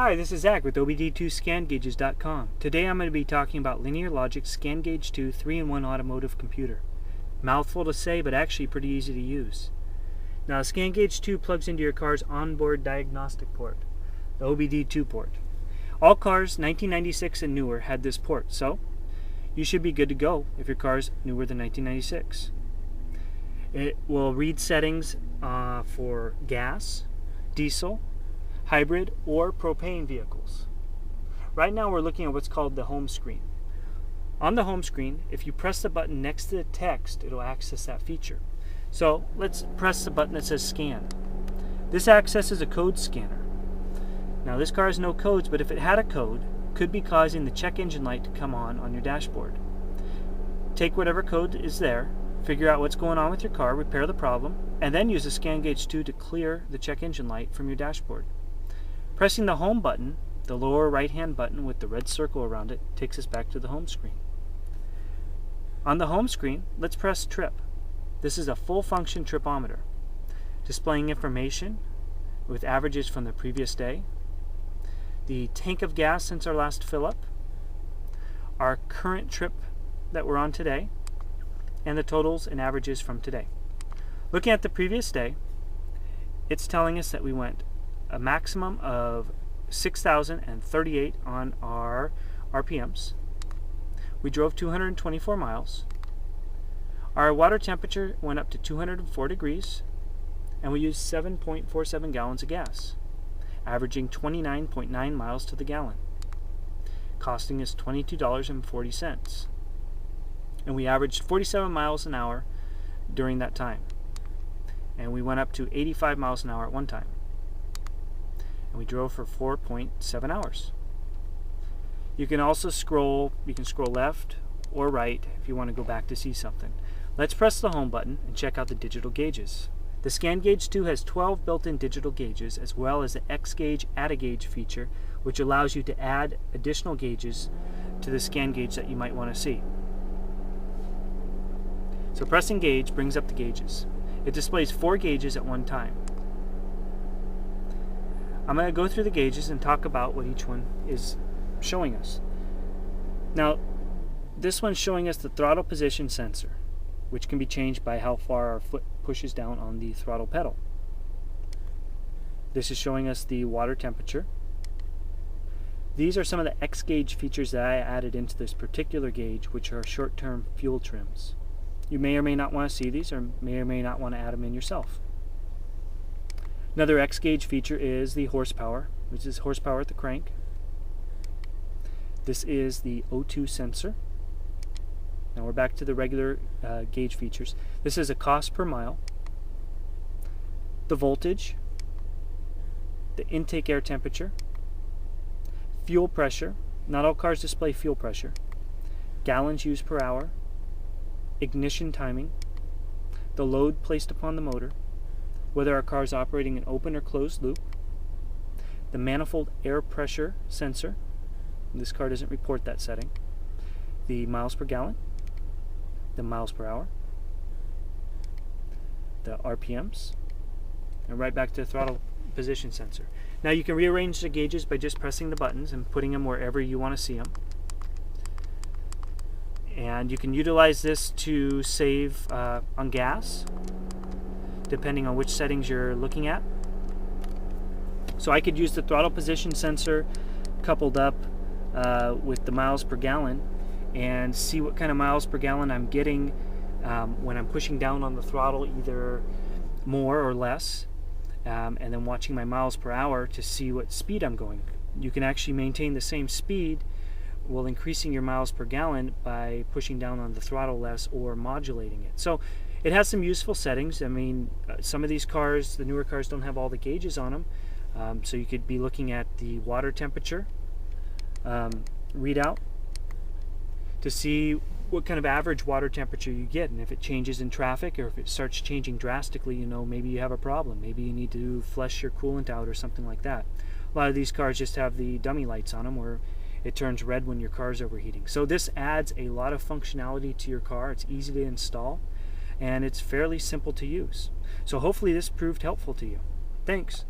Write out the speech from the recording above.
Hi, this is Zach with OBD2ScanGauges.com. Today I'm going to be talking about Linear Logic's ScanGaugeII 3-in-1 automotive computer. Mouthful to say, but actually pretty easy to use. Now, ScanGaugeII plugs into your car's onboard diagnostic port, the OBD2 port. All cars 1996 and newer had this port, so you should be good to go if your car's newer than 1996. It will read settings for gas, diesel, hybrid, or propane vehicles. Right now we're looking at what's called the home screen. On the home screen, if you press the button next to the text, it'll access that feature. So let's press the button that says scan. This accesses a code scanner. Now this car has no codes, but if it had a code, it could be causing the check engine light to come on your dashboard. Take whatever code is there, figure out what's going on with your car, repair the problem, and then use the ScanGaugeII to clear the check engine light from your dashboard. Pressing the home button, the lower right hand button with the red circle around it, takes us back to the home screen. On the home screen, let's press trip. This is a full function tripometer, displaying information with averages from the previous day, the tank of gas since our last fill up, our current trip that we're on today, and the totals and averages from today. Looking at the previous day, it's telling us that we went a maximum of 6,038 on our RPMs. We drove 224 miles. Our water temperature went up to 204 degrees, and we used 7.47 gallons of gas, averaging 29.9 miles to the gallon, costing us $22.40. And we averaged 47 miles an hour during that time. And we went up to 85 miles an hour at one time. And we drove for 4.7 hours. You can also scroll left or right if you want to go back to see something. Let's press the home button and check out the digital gauges. The ScanGaugeII has 12 built-in digital gauges, as well as the XGauge Add a Gauge feature, which allows you to add additional gauges to the ScanGauge that you might want to see. So pressing gauge brings up the gauges. It displays 4 gauges at one time. I'm going to go through the gauges and talk about what each one is showing us. Now, this one's showing us the throttle position sensor, which can be changed by how far our foot pushes down on the throttle pedal. This is showing us the water temperature. These are some of the XGauge features that I added into this particular gauge, which are short-term fuel trims. You may or may not want to see these, or may not want to add them in yourself. Another XGauge feature is the horsepower, which is horsepower at the crank. This is the O2 sensor. Now we're back to the regular gauge features. This is a cost per mile, the voltage, the intake air temperature, fuel pressure. Not all cars display fuel pressure. Gallons used per hour, ignition timing, the load placed upon the motor, whether our car is operating in open or closed loop, the manifold air pressure sensor. This car doesn't report that setting. The miles per gallon, the miles per hour, the RPMs, and right back to the throttle position sensor. Now you can rearrange the gauges by just pressing the buttons and putting them wherever you want to see them. And you can utilize this to save on gas, depending on which settings you're looking at. So I could use the throttle position sensor coupled up with the miles per gallon and see what kind of miles per gallon I'm getting when I'm pushing down on the throttle, either more or less, and then watching my miles per hour to see what speed I'm going. You can actually maintain the same speed while increasing your miles per gallon by pushing down on the throttle less or modulating it. So it has some useful settings. I mean, some of these cars, the newer cars, don't have all the gauges on them. So you could be looking at the water temperature readout to see what kind of average water temperature you get, and if it changes in traffic or if it starts changing drastically, you know, maybe you have a problem. Maybe you need to flush your coolant out or something like that. A lot of these cars just have the dummy lights on them where it turns red when your car's overheating. So this adds a lot of functionality to your car. It's easy to install, and it's fairly simple to use. So hopefully this proved helpful to you. Thanks.